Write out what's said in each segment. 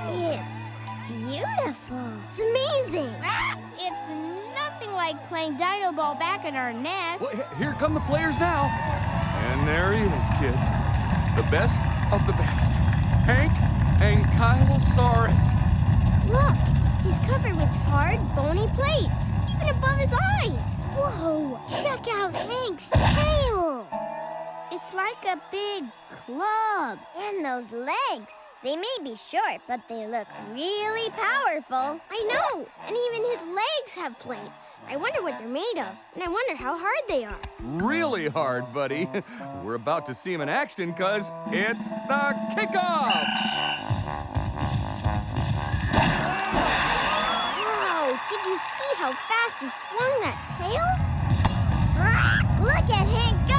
It's beautiful. It's amazing. It's nothing like playing Dinoball back in our nest. Well, here come the players now. And there he is, kids. The best of the best. Hank Ankylosaurus. Look, he's covered with hard, bony plates, even above his eyes. Whoa, check out Hank's tail. It's like a big club. And those legs. They may be short, but they look really powerful. I know, and even his legs have plates. I wonder what they're made of, and I wonder how hard they are. Really hard, buddy. We're about to see him in action because it's the kickoff. Wow, did you see how fast he swung that tail? Look at Hank go!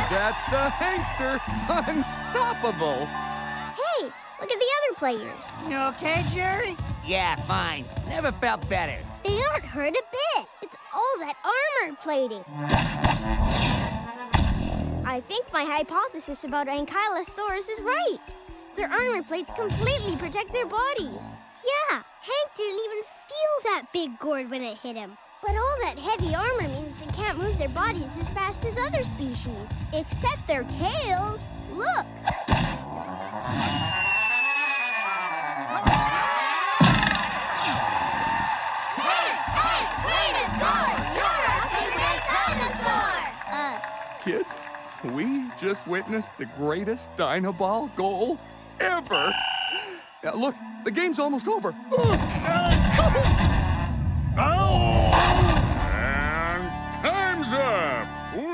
That's the Hankster, unstoppable. Hey, look at the other players. You okay, Jerry? Yeah, fine. Never felt better. They aren't hurt a bit. It's all that armor plating. I think my hypothesis about Ankylosaurus is right. Their armor plates completely protect their bodies. Yeah, Hank didn't even feel that big gourd when it hit him. But all that heavy armor means they can't move their bodies as fast as other species. Except their tails. Look. Kids, we just witnessed the greatest Dinoball goal ever. Now, look, the game's almost over. And time's up. We win.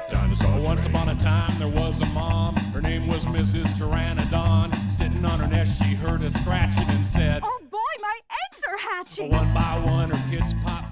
Dinosaur. Once upon a time, there was a mom. Her name was Mrs. Pteranadon. Sitting on her nest, she heard a scratching and said, "Oh boy, my eggs are hatching!" One by one, her kids popped